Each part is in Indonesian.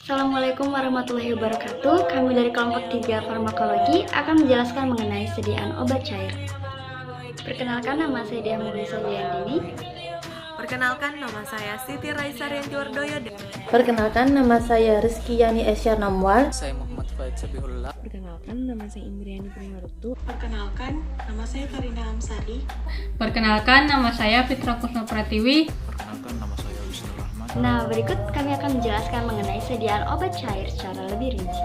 Assalamualaikum warahmatullahi wabarakatuh. Kami dari kelompok 3 farmakologi akan menjelaskan mengenai sediaan obat cair. Perkenalkan, nama saya Dia Mulisa Jayandini. Perkenalkan, nama saya Siti Raisa Rianti Wardoyo. Perkenalkan, nama saya Rizky Yani Esyar Namwal. Saya Muhammad Faid Sabihullah. Perkenalkan, nama saya Indriani Primortu. Perkenalkan, nama saya Karina Amsari. Perkenalkan, nama saya Fitra Kusno Pratiwi. Perkenalkan, nama saya Wisnu Rahman. Nah, berikut kami akan menjelaskan mengenai sediaan obat cair secara lebih rinci.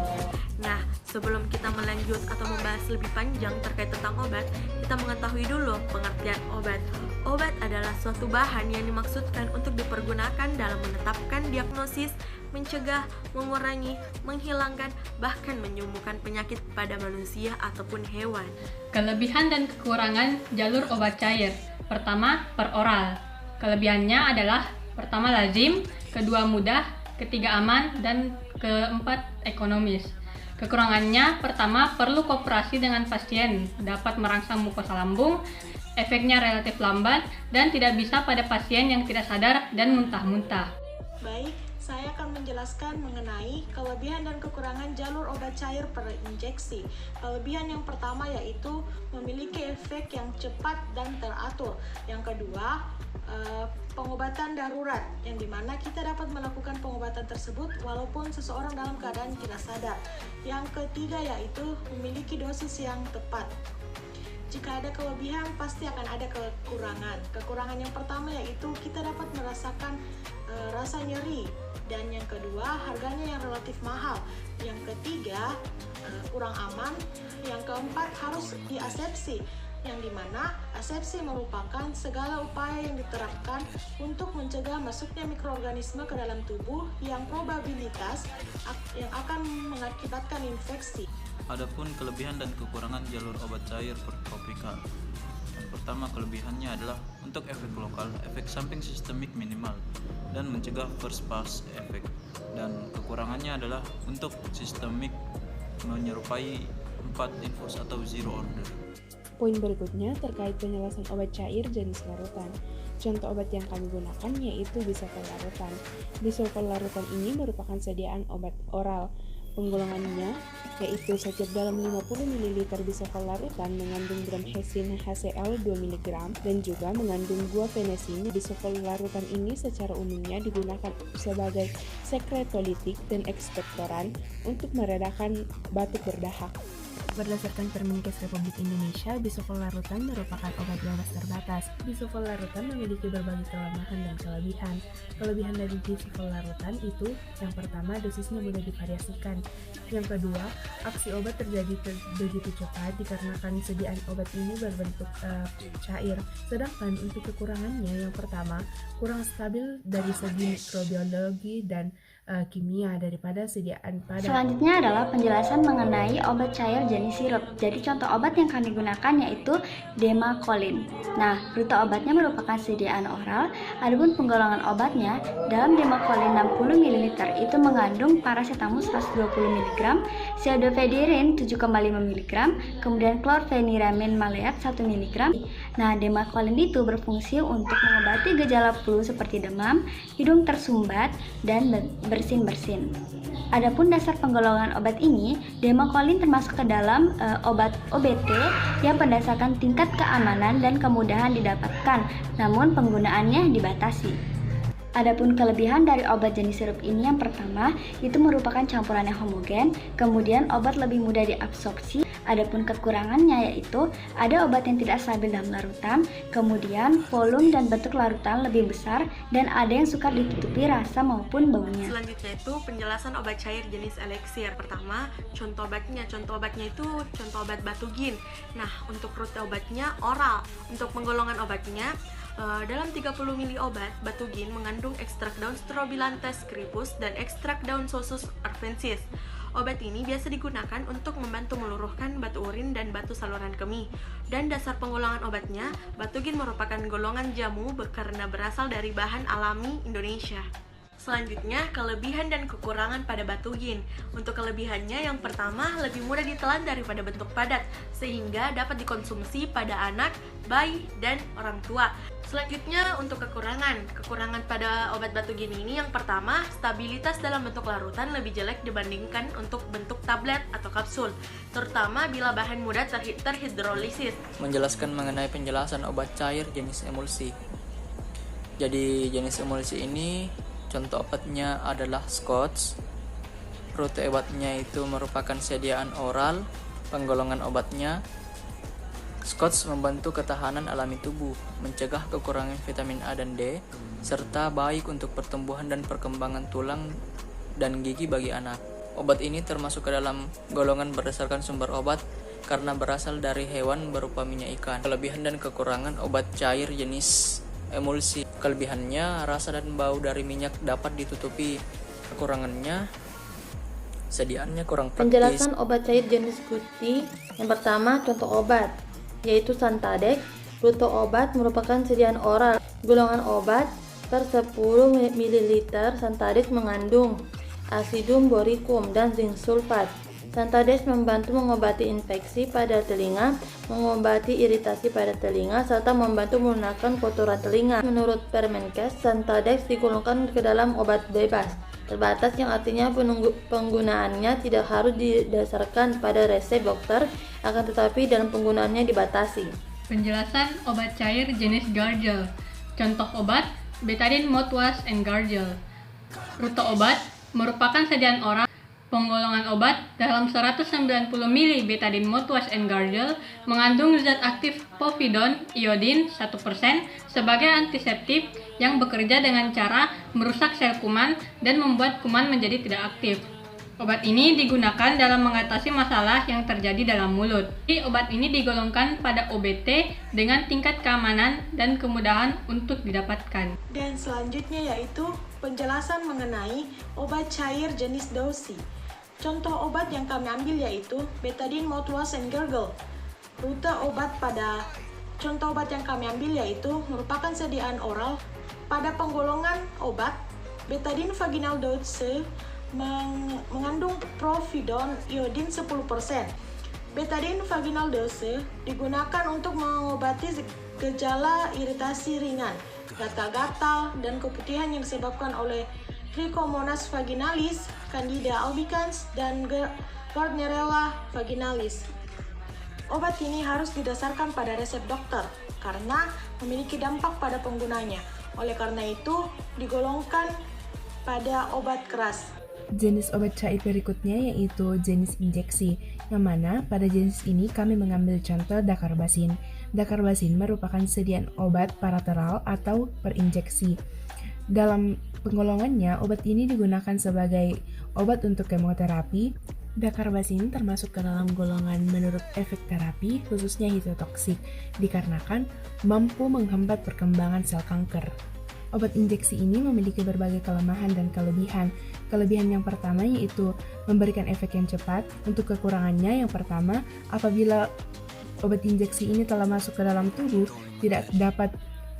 Nah, sebelum kita melanjut atau membahas lebih panjang terkait tentang obat, kita mengetahui dulu pengertian obat. Obat adalah suatu bahan yang dimaksudkan untuk dipergunakan dalam menetapkan diagnosis, mencegah, mengurangi, menghilangkan, bahkan menyembuhkan penyakit pada manusia ataupun hewan. Kelebihan dan kekurangan jalur obat cair. Pertama, peroral. Kelebihannya adalah pertama lazim, kedua mudah, ketiga aman, dan keempat ekonomis. Kekurangannya, pertama perlu kooperasi dengan pasien, dapat merangsang mukosa lambung, efeknya relatif lambat, dan tidak bisa pada pasien yang tidak sadar dan muntah-muntah. Baik, saya akan menjelaskan mengenai kelebihan dan kekurangan jalur obat cair per injeksi. Kelebihan yang pertama yaitu memiliki efek yang cepat dan teratur. Yang kedua, pengobatan darurat, yang dimana kita dapat melakukan pengobatan tersebut walaupun seseorang dalam keadaan tidak sadar. Yang ketiga yaitu memiliki dosis yang tepat. Jika ada kelebihan, pasti akan ada kekurangan. Kekurangan yang pertama yaitu kita dapat merasakan rasa nyeri, dan yang kedua harganya yang relatif mahal. Yang ketiga kurang aman. Yang keempat harus diasepsi, yang dimana asepsi merupakan segala upaya yang diterapkan untuk mencegah masuknya mikroorganisme ke dalam tubuh yang probabilitas yang akan mengakibatkan infeksi. Adapun kelebihan dan kekurangan jalur obat cair per tropikal. Yang pertama, kelebihannya adalah untuk efek lokal, efek samping sistemik minimal, dan mencegah first pass efek. Dan kekurangannya adalah untuk sistemik, menyerupai 4 infus atau zero order. Poin berikutnya terkait penjelasan obat cair jenis larutan. Contoh obat yang kami gunakan yaitu bisoprolol larutan. Bisoprolol larutan ini merupakan sediaan obat oral. Penggolongannya yaitu setiap dalam 50 ml bisoprolol larutan mengandung gram hesin HCl 2 mg dan juga mengandung guaifenesin. Bisoprolol larutan ini secara umumnya digunakan sebagai sekretolitik dan ekspektoran untuk meredakan batuk berdahak. Berdasarkan Permenkes Republik Indonesia, bisoprolol larutan merupakan obat bebas terbatas. Bisoprolol larutan memiliki berbagai kelemahan dan kelebihan. Kelebihan dari bisoprolol larutan itu, yang pertama, dosisnya mudah divariasikan. Yang kedua, aksi obat terjadi begitu cepat dikarenakan sediaan obat ini berbentuk cair. Sedangkan untuk kekurangannya, yang pertama, kurang stabil dari segi mikrobiologi dan kimia daripada sediaan pada. Selanjutnya adalah penjelasan mengenai obat cair jenis sirup. Jadi contoh obat yang kami gunakan yaitu Demacolin. Nah, rute obatnya merupakan sediaan oral. Adapun penggolongan obatnya, dalam Demacolin 60 ml itu mengandung paracetamol 120 mg, pseudoephedrine 7,5 mg, kemudian chlorpheniramine maleat 1 mg. Nah, Demacolin itu berfungsi untuk mengobati gejala flu seperti demam, hidung tersumbat, dan bersin-bersin. Adapun dasar penggolongan obat ini, Demacolin termasuk ke dalam obat OBT yang berdasarkan tingkat keamanan dan kemudahan didapatkan, namun penggunaannya dibatasi. Adapun kelebihan dari obat jenis sirup ini, yang pertama itu merupakan campuran yang homogen, kemudian obat lebih mudah diabsorpsi. Adapun kekurangannya yaitu ada obat yang tidak stabil dalam larutan, kemudian volume dan bentuk larutan lebih besar, dan ada yang sukar ditutupi rasa maupun baunya. Selanjutnya itu penjelasan obat cair jenis eliksir. Pertama, contoh obatnya. Contoh obatnya itu contoh obat Batugin. Nah, untuk rute obatnya oral. Untuk penggolongan obatnya, dalam 30 ml obat Batugin mengandung ekstrak daun Strobilantes cripus dan ekstrak daun Sosus arvensis. Obat ini biasa digunakan untuk membantu meluruhkan batu urin dan batu saluran kemih. Dan dasar penggolongan obatnya, Batugin merupakan golongan jamu karena berasal dari bahan alami Indonesia. Selanjutnya, kelebihan dan kekurangan pada batugin. Untuk kelebihannya, yang pertama, lebih mudah ditelan daripada bentuk padat, sehingga dapat dikonsumsi pada anak, bayi, dan orang tua. Selanjutnya, untuk kekurangan pada obat batugin ini, yang pertama, stabilitas dalam bentuk larutan lebih jelek dibandingkan untuk bentuk tablet atau kapsul, terutama bila bahan mudah terhidrolisis. Menjelaskan mengenai penjelasan obat cair jenis emulsi. Jadi jenis emulsi ini contoh obatnya adalah Scotch. Rute obatnya itu merupakan sediaan oral. Penggolongan obatnya, Scotch membantu ketahanan alami tubuh, mencegah kekurangan vitamin A dan D, serta baik untuk pertumbuhan dan perkembangan tulang dan gigi bagi anak. Obat ini termasuk ke dalam golongan berdasarkan sumber obat karena berasal dari hewan berupa minyak ikan. Kelebihan dan kekurangan obat cair jenis emulsi. Kelebihannya, rasa dan bau dari minyak dapat ditutupi. Kekurangannya, sediaannya kurang praktis. Penjelasan obat cair jenis putih. Yang pertama, contoh obat, yaitu Santadex. Rute obat merupakan sediaan oral. Golongan obat per 10 ml Santadex mengandung asidum boricum dan zinc sulfat. Santadex membantu mengobati infeksi pada telinga, mengobati iritasi pada telinga, serta membantu melunakkan kotoran telinga. Menurut Permenkes, Santadex digolongkan ke dalam obat bebas terbatas, yang artinya penggunaannya tidak harus didasarkan pada resep dokter, akan tetapi dalam penggunaannya dibatasi. Penjelasan obat cair jenis gargel. Contoh obat, betadine mouthwash and gargel. Rute obat merupakan sediaan oral. Penggolongan obat dalam 190 ml betadine mouthwash and gargel mengandung zat aktif povidone iodin 1% sebagai antiseptik yang bekerja dengan cara merusak sel kuman dan membuat kuman menjadi tidak aktif. Obat ini digunakan dalam mengatasi masalah yang terjadi dalam mulut. Jadi, obat ini digolongkan pada OBT dengan tingkat keamanan dan kemudahan untuk didapatkan. Dan selanjutnya yaitu penjelasan mengenai obat cair jenis dosi. Contoh obat yang kami ambil yaitu betadine mouthwash and gargle. Rute obat pada contoh obat yang kami ambil yaitu merupakan sediaan oral. Pada penggolongan obat, betadine vaginal dose mengandung povidone iodin 10%. Betadine vaginal dose digunakan untuk mengobati gejala iritasi ringan, gatal-gatal, dan keputihan yang disebabkan oleh Trichomonas vaginalis, Candida albicans, dan Gardnerella vaginalis. Obat ini harus didasarkan pada resep dokter karena memiliki dampak pada penggunanya. Oleh karena itu, digolongkan pada obat keras. Jenis obat cair berikutnya yaitu jenis injeksi, yang mana pada jenis ini kami mengambil contoh Dacarbazine. Dacarbazine merupakan sediaan obat parateral atau per injeksi. Dalam penggolongannya, obat ini digunakan sebagai obat untuk kemoterapi. Dacarbazine termasuk ke dalam golongan menurut efek terapi, khususnya hitotoksik, dikarenakan mampu menghambat perkembangan sel kanker. Obat injeksi ini memiliki berbagai kelemahan dan kelebihan. Kelebihan yang pertama yaitu memberikan efek yang cepat. Untuk kekurangannya, yang pertama, apabila obat injeksi ini telah masuk ke dalam tubuh, tidak dapat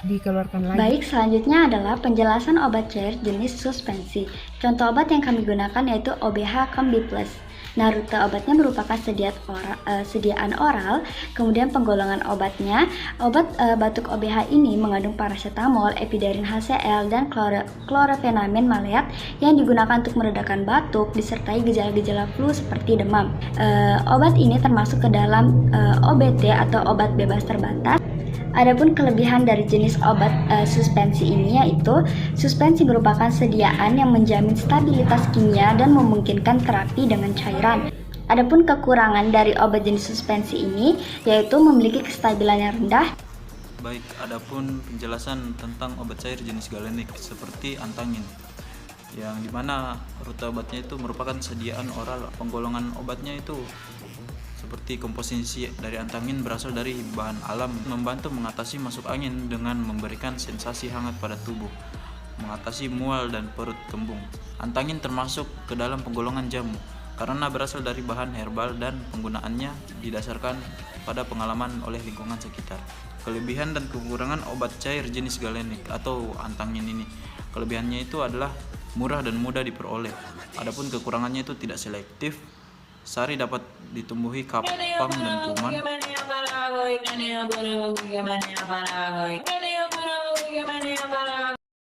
dikeluarkan lagi. Baik, selanjutnya adalah penjelasan obat cair jenis suspensi. Contoh obat yang kami gunakan yaitu OBH Combi Plus. Nah, rute obatnya merupakan sediaan oral, kemudian penggolongan obatnya, obat batuk OBH ini mengandung paracetamol, epidarin HCl, dan chlorpheniramine maleat yang digunakan untuk meredakan batuk disertai gejala-gejala flu seperti demam. Obat ini termasuk ke dalam OBT atau obat bebas terbatas. Adapun kelebihan dari jenis obat suspensi ini yaitu suspensi merupakan sediaan yang menjamin stabilitas kimia dan memungkinkan terapi dengan cairan. Adapun kekurangan dari obat jenis suspensi ini yaitu memiliki kestabilan yang rendah. Baik, adapun penjelasan tentang obat cair jenis galenik seperti antangin, yang dimana rute obatnya itu merupakan sediaan oral. Penggolongan obatnya itu seperti komposisi dari antangin berasal dari bahan alam, membantu mengatasi masuk angin dengan memberikan sensasi hangat pada tubuh, mengatasi mual dan perut kembung. Antangin termasuk ke dalam penggolongan jamu karena berasal dari bahan herbal dan penggunaannya didasarkan pada pengalaman oleh lingkungan sekitar. Kelebihan dan kekurangan obat cair jenis galenik atau antangin ini. Kelebihannya itu adalah murah dan mudah diperoleh. Adapun kekurangannya itu tidak selektif. Sari dapat ditumbuhi kapang dan kuman.